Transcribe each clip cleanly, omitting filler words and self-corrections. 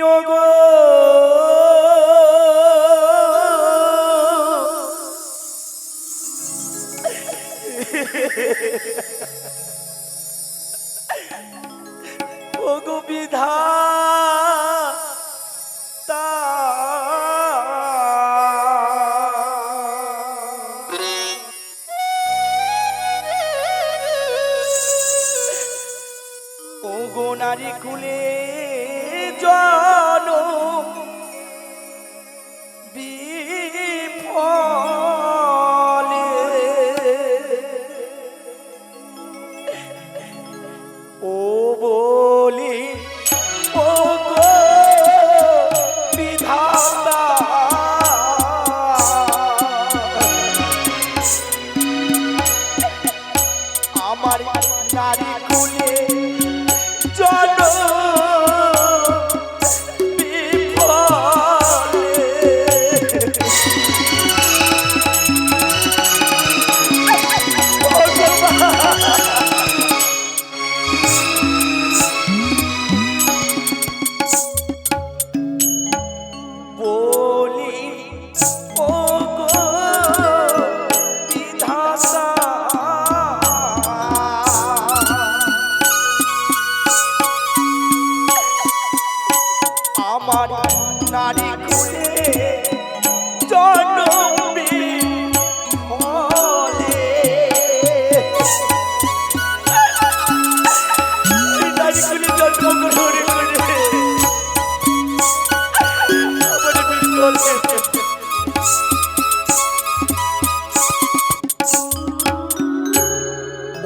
ওগো ওগো বিধাতা ওগো নারী কুলে জনম বিফলে ও বলি ওগো বিধাতা আমার নারী কুলে জনম আমার নারী কুলে জনম বিফলে নারী কুলে জন্মগ্রহণ করে আমার বিফলে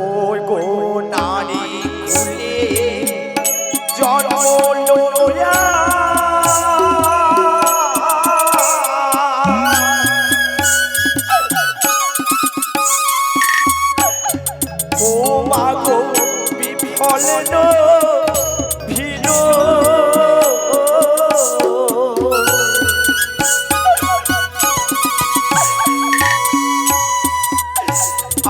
ওই গো নারী কুলে জন্ম লয়া ও মাগো বিফল ভিল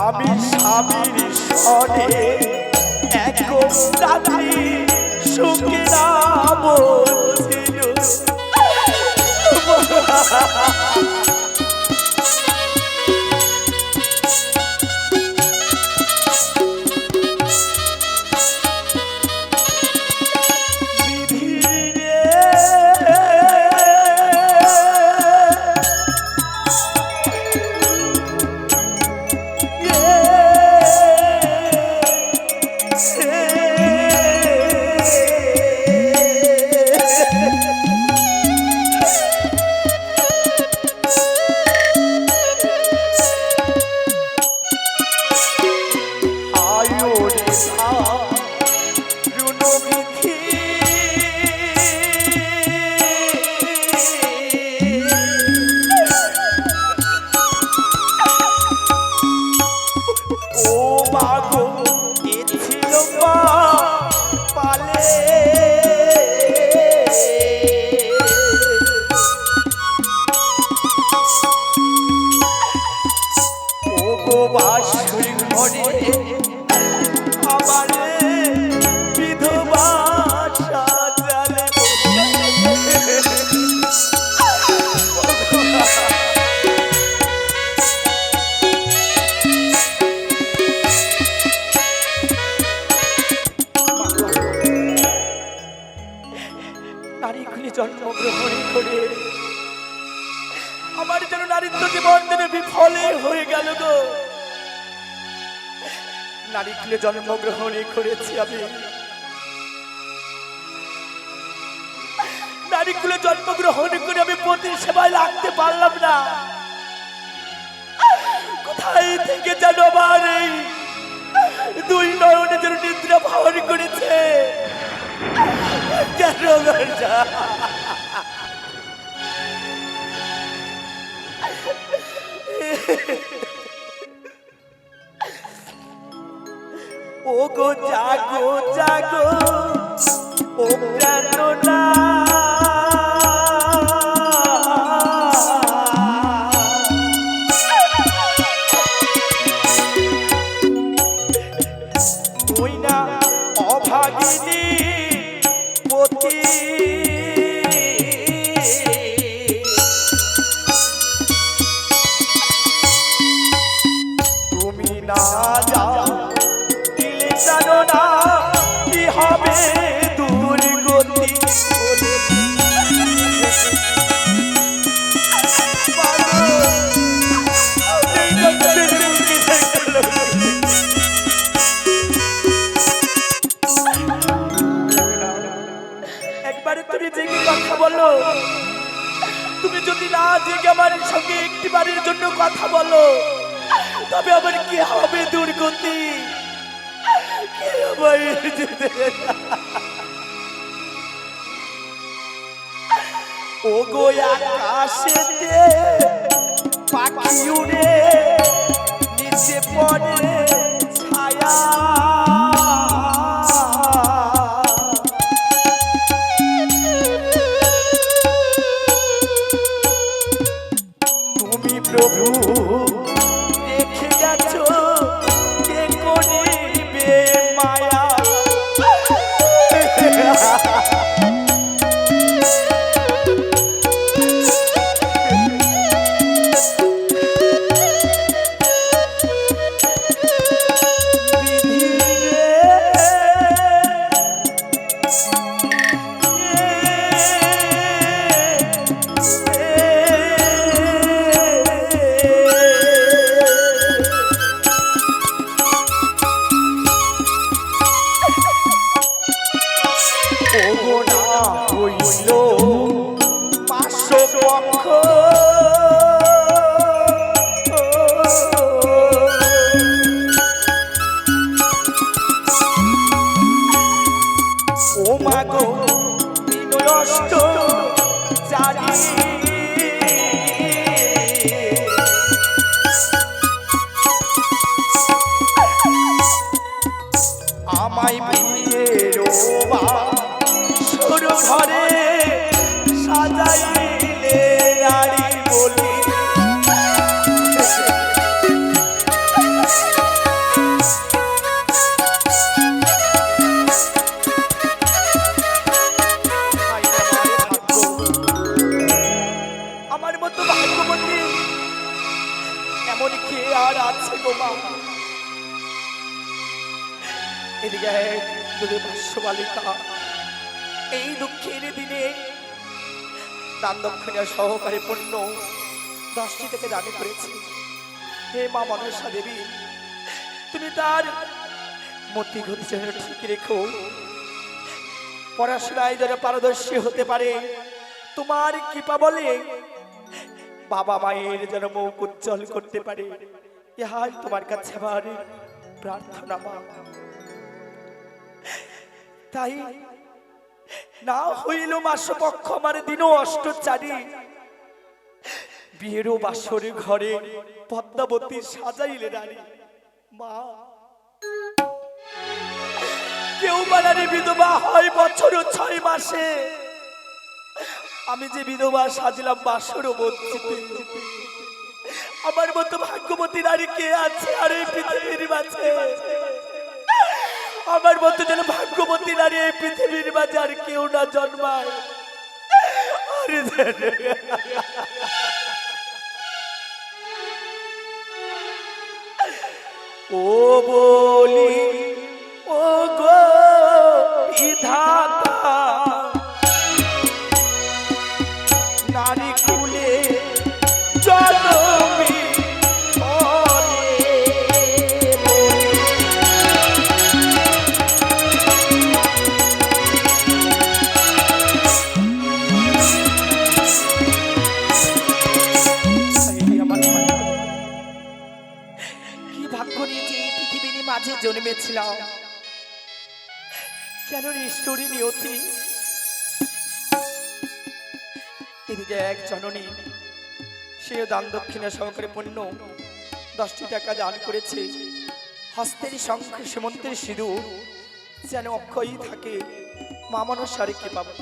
আমি স্বামীর সনে এক রাত্রি সুখে নাম ছিল জন্মগ্রহণ করে আমার যেন নারীত্ব জীবন বিফলে হয়ে গেল গো। নারী কুলে জন্মগ্রহণ করেছি আমি, নারী কুলে জন্মগ্রহণ করে আমি পতির সেবায় লাগতে পারলাম না। কোথায় থেকে যেন আমার এই দুই নয়নে যেন নিদ্রা ভার করেছে। কেন ও গো জাগো জাগো ও প্রাণনা তুই না অভাগিনী পতি তুমি জেগে কথা বলো, তুমি যদি না জেগে আমার সঙ্গে একটি বারের জন্য কথা বলো, তবে আমার কি হবে দুর্গতি, কি হবে? ও গো আকাশেতে পাখি উড়ে নিচে পড়ে ছায়া, তুমি প্রভু রেখে গেছো কে করিবে মায়া। আমায় বিয়ে রোবা সরু ঘরে সাজাইলে নারী বলি, আমার মতো ভাগ্যবতী এমন কে আর আছে গো মা? এদিকে যদি ভাষ্য বালিকা এই দুঃখের দিনে দান দক্ষিণা সহকারে পূর্ণ 10টি থেকে দান করেছে। হে মা মনসা দেবী, তুমি তার মতি গতি যেন ঠিক রেখো, পড়াশোনায় যেন পারদর্শী হতে পারে, তোমার কৃপা বলে বাবা মায়ের যেন মুখ উজ্জ্বল করতে পারে, ইহাই তোমার কাছে আমার প্রার্থনা মা। তাই না হইল মাসপক্ষ আমার দিনও অষ্টচারী, বিয়েরও বাসর ঘরে পদ্মাবতী সাজাইলে নারী মা। কেউ বানারে বিধবা হয় বছর 6 মাসে, আমি যে বিধবা সাজলাম বাসর বঞ্চিতে। আমার মতো ভাগ্যবতী নারী কে আছে আর এই পৃথিবীর মাঝে? আমার মতো যেন ভাগ্যবতী নারী এই পৃথিবীর মাঝে আর কেউ না জন্মায়। ও বলি ও গো বিধাতা, নারী কুলে জনমী মাঝে জন্মেছিলাম, কেন নিষ্ঠুরী নিয়তি। এদিকে এক জননী, সে দান দক্ষিণা সহকারে পূর্ণ 10টি টাকা দান করেছে। হস্তের শঙ্খ সীমন্তের সিঁদুর যেন অক্ষয়ই থাকে, মা মনসারে কি পাবো।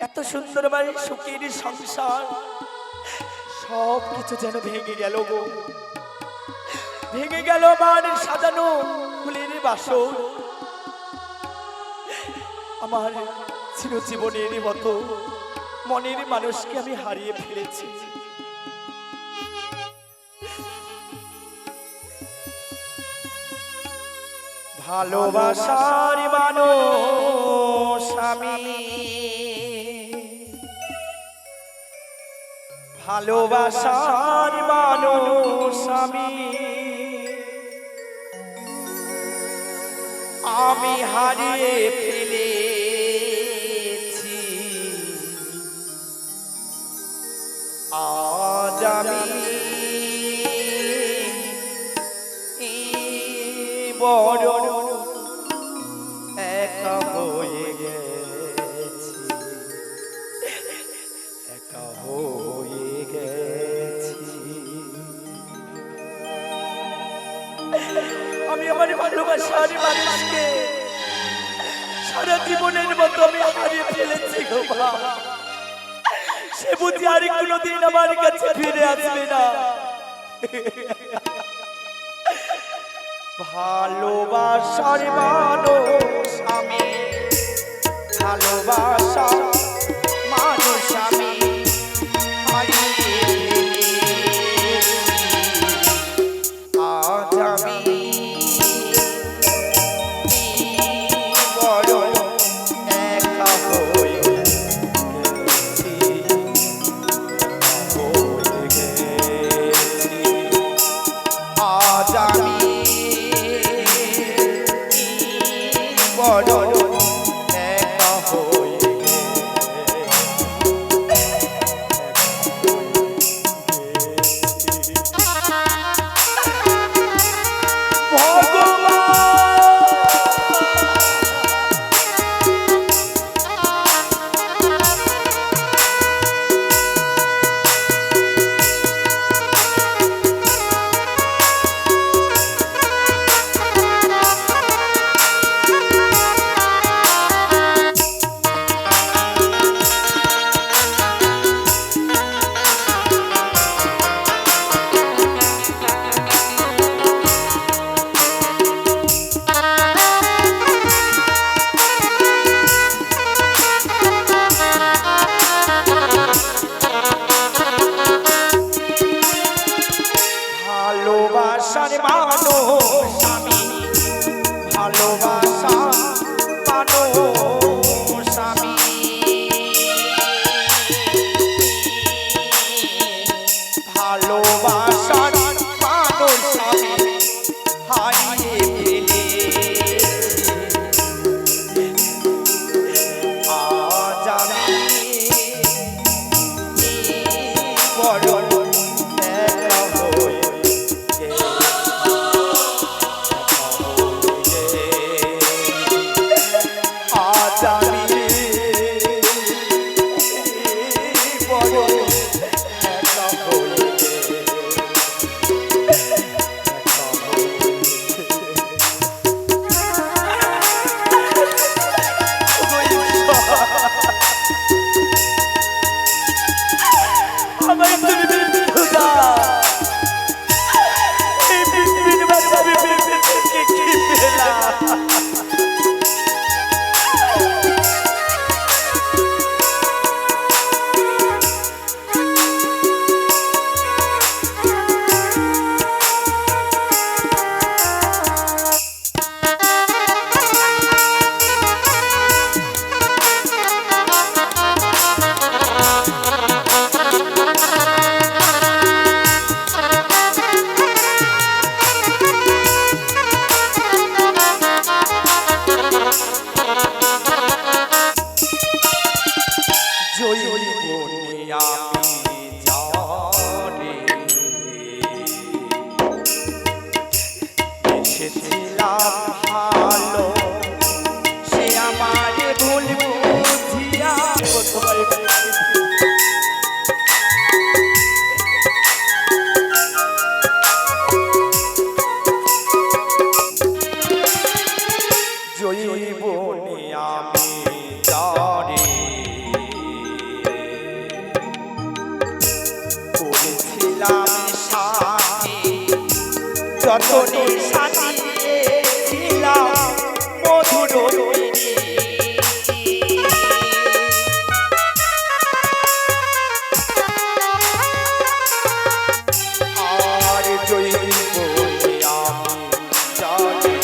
এত সুন্দর বাড়ি সুখের সংসার সব কিছু যেন ভেঙে গেল গো, ভেঙে গেল আমার সাজানো ফুলের বাসর। আমার চিরজীবনের মতো মনের মানুষকে আমি হারিয়ে ফেলেছি। ভালোবাসার মানুষ আমি, ভালোবাসার মানুষ স্বামী আমি হারিয়ে ফেলেছি, আজ আমি বড় একা হয়ে গেছি, একা হয়ে গেছি। আমি আমার ভালোবাসার মানুষকে সারা জীবনের মতো আমি হারিয়ে ফেলেছি গো মা। সে বুঝি আর কোনোদিন আমার কাছে ফিরে আসবে না। ভালোবাসার মানুষ আমি, ভালোবাসা মানুষ আমি হারিয়ে ফেলেছি, আজ আমি বড় একা হয়ে গেছি, হয়ে গেছি, আজ আমি বড় একা হয়ে ভালোবাসার মানুষ আমি, ভালোবাসা মানুষ আমি, ভালোবাসার মানুষ আমি হারিয়ে ফেলেছি, আজ আমি বড় একা হয়ে আজ আমি বড় একা হয়ে আমার তুমি বিন্দুদা এই পৃথিবীর মাঝে কি পেলাম, ভালো সে আমার ভুল বুঝিয়া জৈবনে আমি জানি করেছিলাম সাথী, যতনে সাথী ছিলাম মধুর আর জৈবনে আমি জানি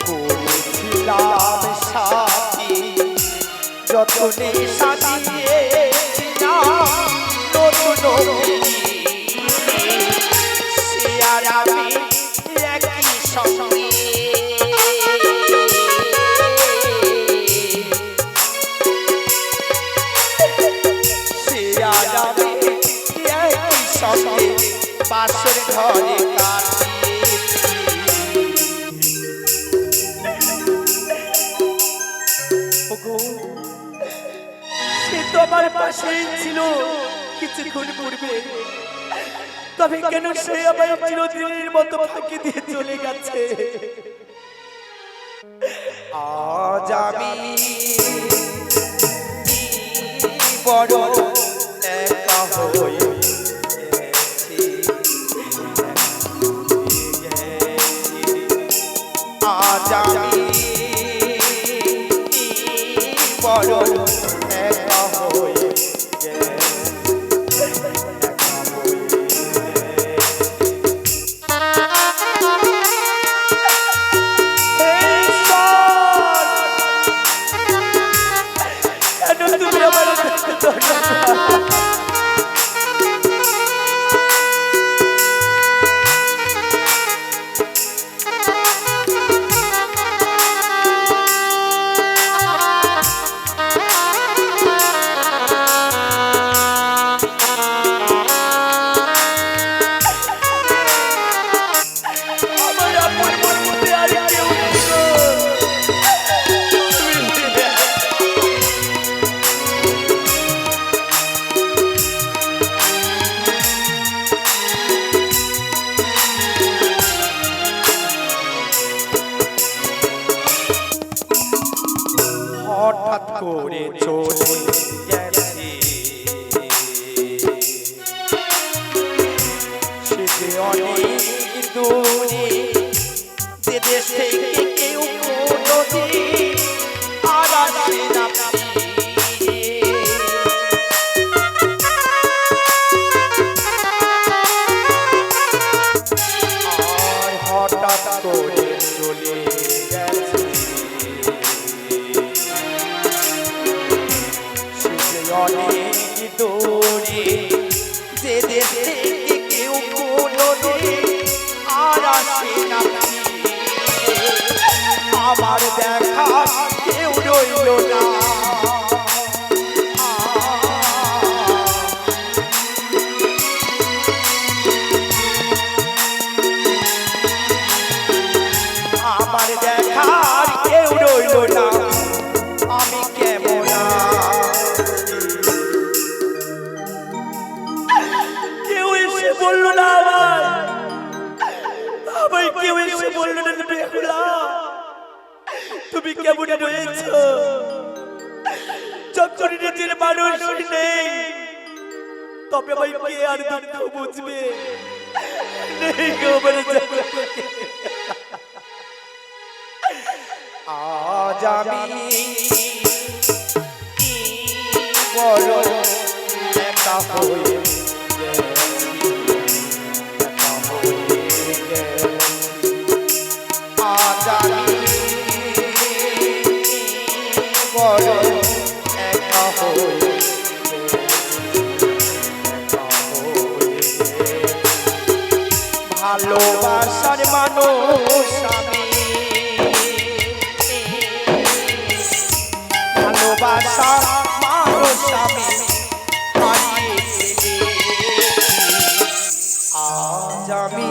করেছিলাম সাথী, যতনে সাথী ছিলাম নতুন আমি একই সঙ্গে বাসর ঘরে কাটিয়েছি। ওগো, সে তো আমার পাশেই ছিল কিছুক্ষণ পূর্বে, তবে কেন সে আমার চিরদিনের মতো ফাঁকি দিয়ে চলে গেছে? আজ আমি বড় একা হয়ে গেছি, আজ আমি বড় একা হয়ে হঠাৎ করে চলে গেছে, সে যে অনেক দূরে, যে দেশ থেকে কেউ কোনোদিন আর আসে না ফিরে। আর হঠাৎ করে চলে গেছে, অনেক দূরে, যে দেশ থেকে কেউ কোনোদিন আর আসে না ফিরে। আমার দেখা কেউ রইল না, আমার দেখার কেউ রইল না, আমি কেমন বললো না, আমায় কেউ এসে বললো না বেহুলা তুমি কেমন রয়েছ, যখন নিজের মানুষ নেই তবে ভাই কে আর দুঃখ বুঝবে নেই গো আমার জগতে। আজ আমি বড় একা হয়ে ভালোবাসার মানুষ আমি, ভালোবাসার মানুষ আমি হারিয়ে ফেলেছি। আজ আমি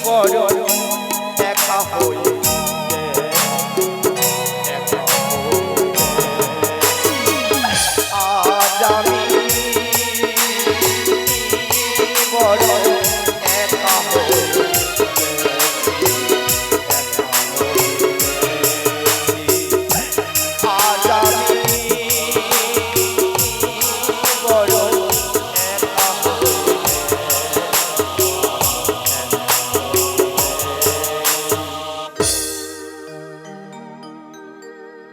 বড় একা হয়ে আজ আমি বড় একা হয়ে আজ আমি বড় একা হয়ে